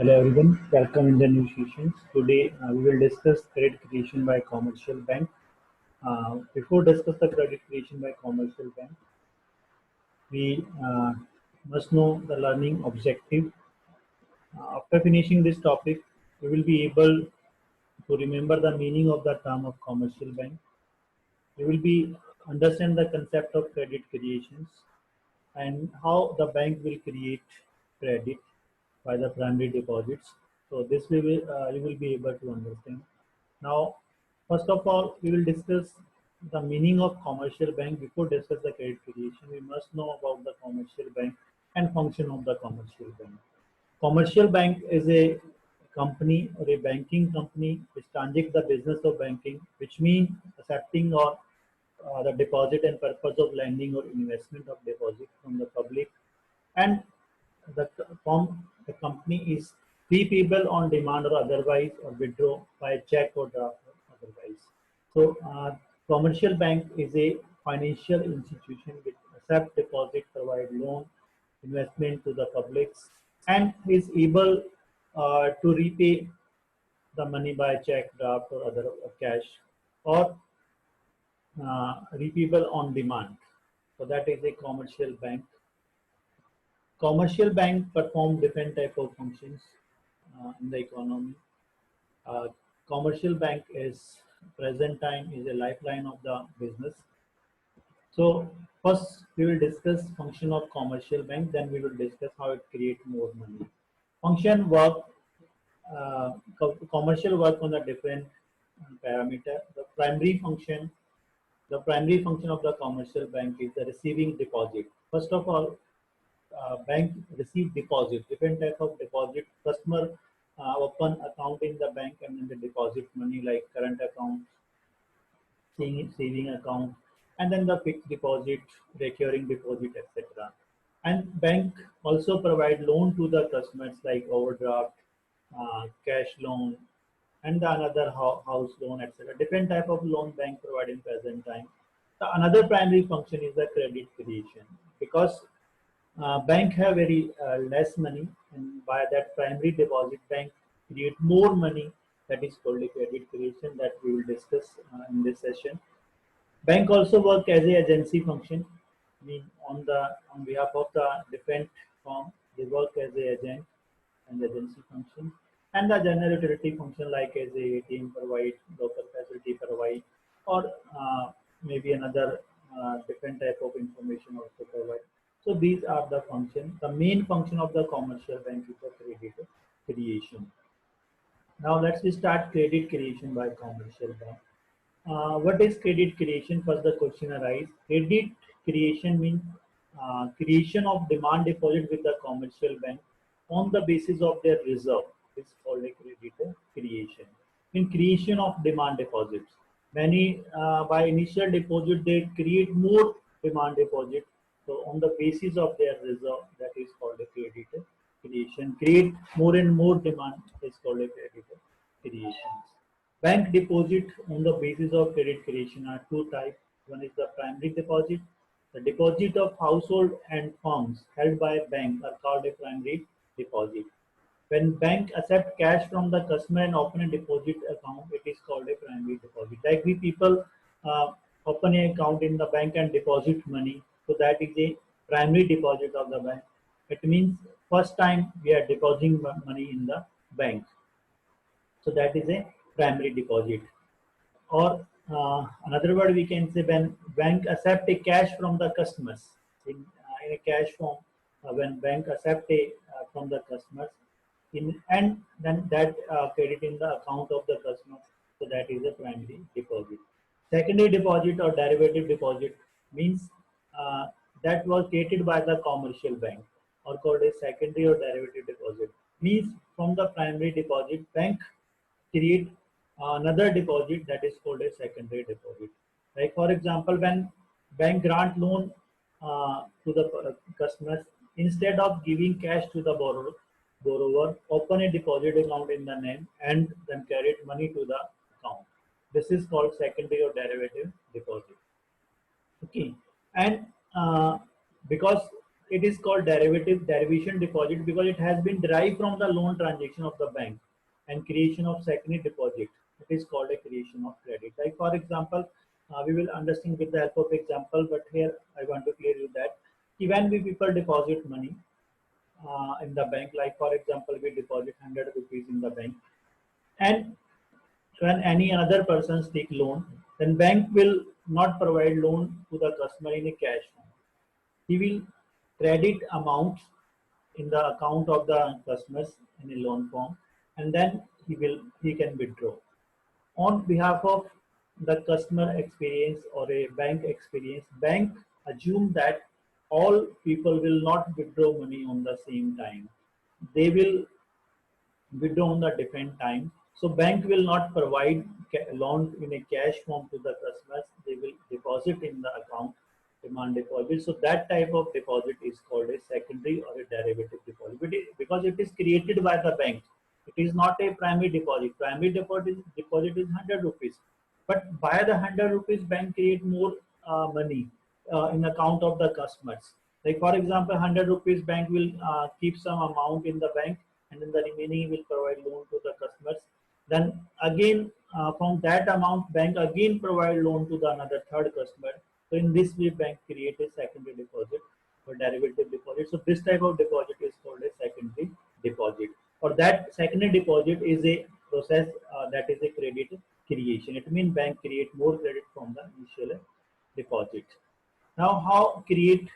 Hello everyone, welcome in the new sessions. Today we will discuss credit creation by commercial bank. Before discuss the credit creation by commercial bank, we must know the learning objective. After finishing this topic, we will be able to remember the meaning of the term of commercial bank. We will be understand the concept of credit creations and how the bank will create credit by the primary deposits. So this we will you will be able to understand. Now, first of all, we will discuss the meaning of commercial bank. Before discuss the credit creation, we must know about the commercial bank and function of the commercial bank. Commercial bank is a company or a banking company which transacts the business of banking, which means accepting or the deposit and purpose of lending or investment of deposit from the public, and the company is repayable on demand or otherwise, or withdraw by check or draft or otherwise. So commercial bank is a financial institution which accept deposit, provide loan, investment to the publics, and is able to repay the money by check, draft or other cash, or repayable on demand. So that is a commercial bank. Commercial bank perform different type of functions in the economy. Uh, Commercial bank is present time is a lifeline of the business. So first we will discuss function of commercial bank, then we will discuss how it create more money. Function work, commercial work on the different parameter. The primary function of the commercial bank is the receiving deposit. First of all, bank receive deposit, different type of deposit. Customer open account in the bank and then they deposit money like current account, saving account, and then the fixed deposit, recurring deposit, etc. And bank also provide loan to the customers like overdraft, cash loan, and the another house loan, etc. Different type of loan bank provide in present time. The another primary function is the credit creation, because bank have very less money, and by that primary deposit bank create more money. That is called a credit creation that we will discuss in this session. Bank also work as a agency function. I mean, on behalf of the different firm, they work as a agent and agency function, and the general utility function like as a ATM provide, local facility provide, or maybe another different type of information also provide. So these are the function. The main function of the commercial bank is the credit creation. Now let's start credit creation by commercial bank. What is credit creation? First, the question arises. Credit creation means creation of demand deposit with the commercial bank on the basis of their reserve. This is called a credit creation. In creation of demand deposits, many by initial deposit they create more demand deposit. So on the basis of their reserve, that is called a credit creation. Create more and more demand is called a credit creation. Bank deposit on the basis of credit creation are two types. One is the primary deposit. The deposit of household and firms held by a bank are called a primary deposit. When bank accept cash from the customer and open a deposit account, it is called a primary deposit. Like we people open an account in the bank and deposit money, so that is a primary deposit of the bank. It means first time we are depositing money in the bank. So that is a primary deposit. Or another word we can say, when bank accept a cash from the customers in a cash form, when bank accept a from the customers in, and then that credit in the account of the customers, so that is a primary deposit. Secondary deposit or derivative deposit means uh, that was created by the commercial bank, or called a secondary or derivative deposit. Means from the primary deposit, bank create another deposit that is called a secondary deposit. Like for example, when bank grant loan to the customers, instead of giving cash to the borrower open a deposit account in the name and then carry money to the account. This is called secondary or derivative deposit. Okay, and because it is called derivation deposit because it has been derived from the loan transaction of the bank and creation of secondary deposit. It is called a creation of credit. Like for example, we will understand with the help of example, but here I want to clear you that when we people deposit money in the bank, like for example, we deposit 100 rupees in the bank, and when any other persons take loan, then bank will not provide loan to the customer in a cash form. He will credit amounts in the account of the customers in a loan form, and then he can withdraw on behalf of the customer experience or a bank experience. Bank assume that all people will not withdraw money on the same time. They will withdraw on the different time. So bank will not provide loan in a cash form to the customers. They will deposit in the account, demand deposit. So that type of deposit is called a secondary or a derivative deposit because it is created by the bank. It is not a primary deposit. Primary deposit is 100 rupees. But by the 100 rupees, bank create more money in account of the customers. Like for example, 100 rupees bank will keep some amount in the bank, and then the remaining will provide loan to the customers. Then again, from that amount, bank again provide loan to the another third customer. So in this way, bank create a secondary deposit or derivative deposit. So this type of deposit is called a secondary deposit. Or that secondary deposit is a process that is a credit creation. It means bank create more credit from the initial deposit. Now, how create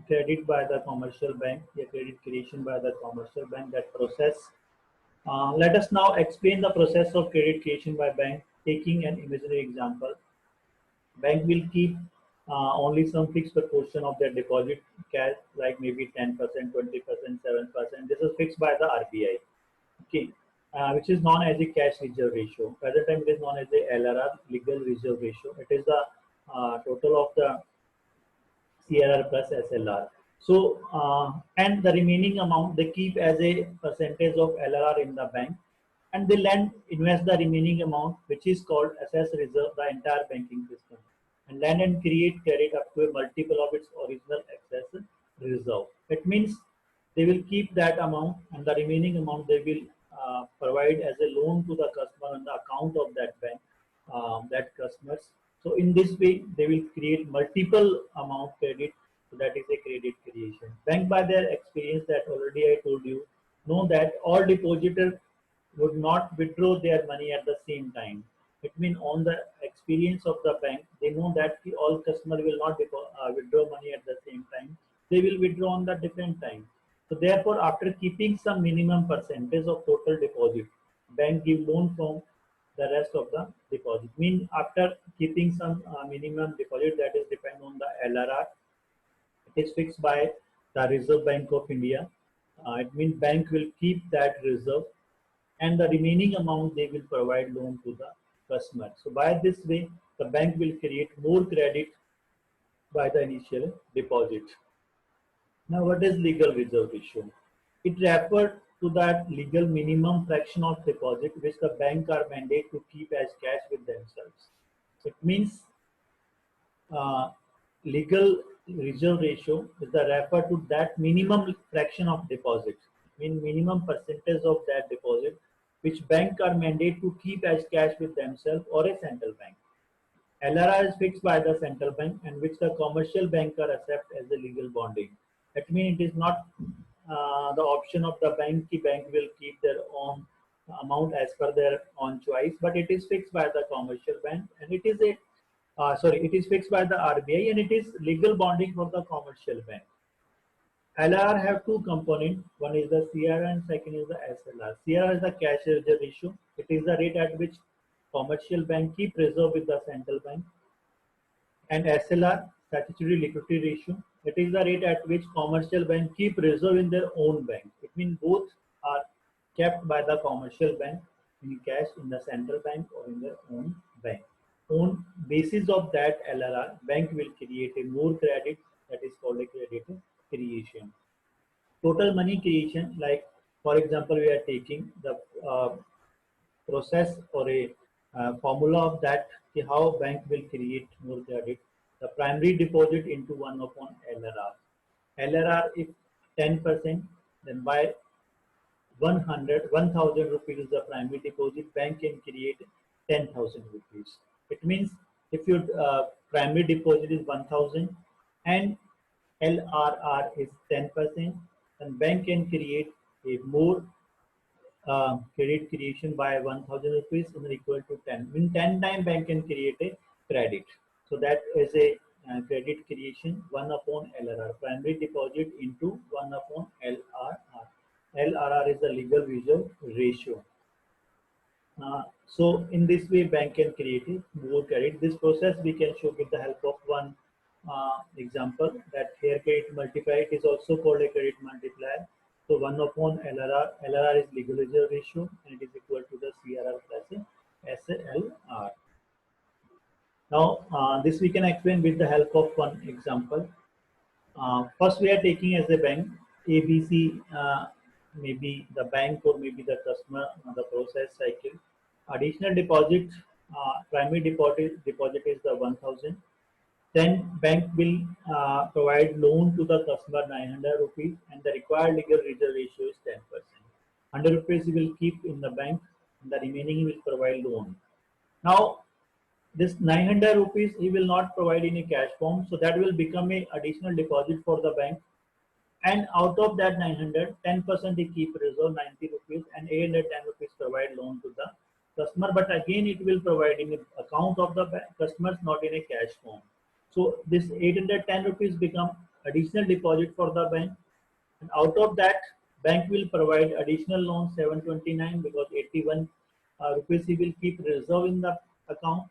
credit by the commercial bank? The credit creation by the commercial bank, that process. Let us now explain the process of credit creation by bank, taking an imaginary example. Bank will keep only some fixed proportion of their deposit cash, like maybe 10%, 20%, 7%. This is fixed by the RBI, okay, which is known as the cash reserve ratio. Present time it is known as the LRR, legal reserve ratio. It is the total of the CRR plus SLR. So, and the remaining amount they keep as a percentage of LRR in the bank, and they lend, invest the remaining amount, which is called assess reserve, the entire banking system, and lend and create credit up to a multiple of its original excess reserve. It means they will keep that amount, and the remaining amount they will provide as a loan to the customer on the account of that bank, that customers. So in this way, they will create multiple amount credit. So that is a credit creation. Bank, by their experience that already I told you, know that all depositors would not withdraw their money at the same time. It means on the experience of the bank, they know that all customer will not withdraw money at the same time. They will withdraw on the different time. So therefore, after keeping some minimum percentage of total deposit, bank give loan from the rest of the deposit. Mean after keeping some minimum deposit that is depend on the LRR, it is fixed by the Reserve Bank of India. It means bank will keep that reserve, and the remaining amount they will provide loan to the customer. So by this way, the bank will create more credit by the initial deposit. Now, what is legal reserve ratio? It refers to that legal minimum fraction of deposit which the bank are mandated to keep as cash with themselves. It means uh, legal reserve ratio is the refer to that minimum fraction of deposit, mean minimum percentage of that deposit which bank are mandated to keep as cash with themselves or a central bank. LRR is fixed by the central bank and which the commercial banker accept as the legal bonding. That means it is not the option of the bank. The bank will keep their own amount as per their own choice, but it is fixed by the commercial bank, and it is a it is fixed by the RBI, and it is legal bonding for the commercial bank. LRR have two components. One is the CRR and second is the SLR. CRR is the cash reserve ratio. It is the rate at which commercial bank keep reserve with the central bank. And SLR, statutory liquidity ratio. It is the rate at which commercial bank keep reserve in their own bank. It means both are kept by the commercial bank in cash in the central bank or in their own bank. On basis of that LRR, bank will create a more credit, that is called a credit creation. Total money creation, like for example, we are taking the process or a formula of that, how bank will create more credit. The primary deposit into 1 upon LRR. LRR if 10%, then by 1,000 rupees is the primary deposit, bank can create 10,000 rupees. It means if your primary deposit is 1,000 and LRR is 10%, then bank can create a more credit creation by 1,000 rupees is equal to 10. In 10 time bank can create a credit. So that is a credit creation 1 upon LRR. Primary deposit into 1 upon LRR. LRR is the legal reserve ratio. So in this way, bank can create a more credit. This process we can show with the help of one example, that here credit multiplier is also called a credit multiplier. So 1 upon LRR, LRR is legal reserve ratio and it is equal to the CRR plus a SLR. Now this we can explain with the help of one example. First we are taking as a bank ABC, maybe the bank or maybe the customer, the process cycle. Additional deposit, primary deposit is the 1,000. Then bank will provide loan to the customer 900 rupees and the required legal reserve ratio is 10%. 100 rupees he will keep in the bank and the remaining he will provide loan. Now this 900 rupees he will not provide in a cash form, so that will become a additional deposit for the bank. And out of that 900, 10% he keep reserve 90 rupees and 810 rupees provide loan to the customer. But again, it will provide in the account of the customers, not in a cash form. So this 810 rupees become additional deposit for the bank. And out of that, bank will provide additional loan 729 because 81 rupees he will keep reserve in the account.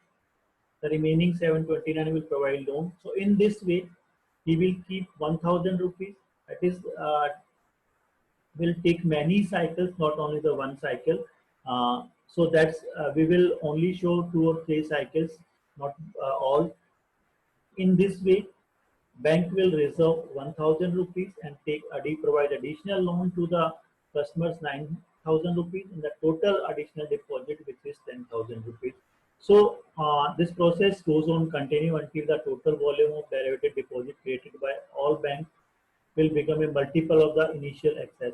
The remaining 729 will provide loan. So in this way, he will keep 1,000 rupees. That is, will take many cycles, not only the one cycle. So that's we will only show 2 or 3 cycles, not all. In this way, bank will reserve 1,000 rupees and provide additional loan to the customers 9,000 rupees and the total additional deposit which is 10,000 rupees. So this process goes on continue until the total volume of derivative deposit created by all banks will become a multiple of the initial excess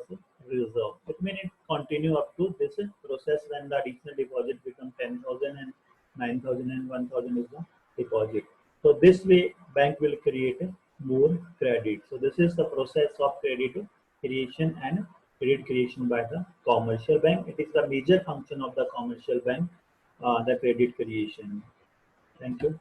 reserve. It means it continue up to this process when the additional deposit become 10,000 and 9,000 and 1,000 is the deposit. So this way bank will create more credit. So this is the process of credit creation and credit creation by the commercial bank. It is the major function of the commercial bank, the credit creation. Thank you.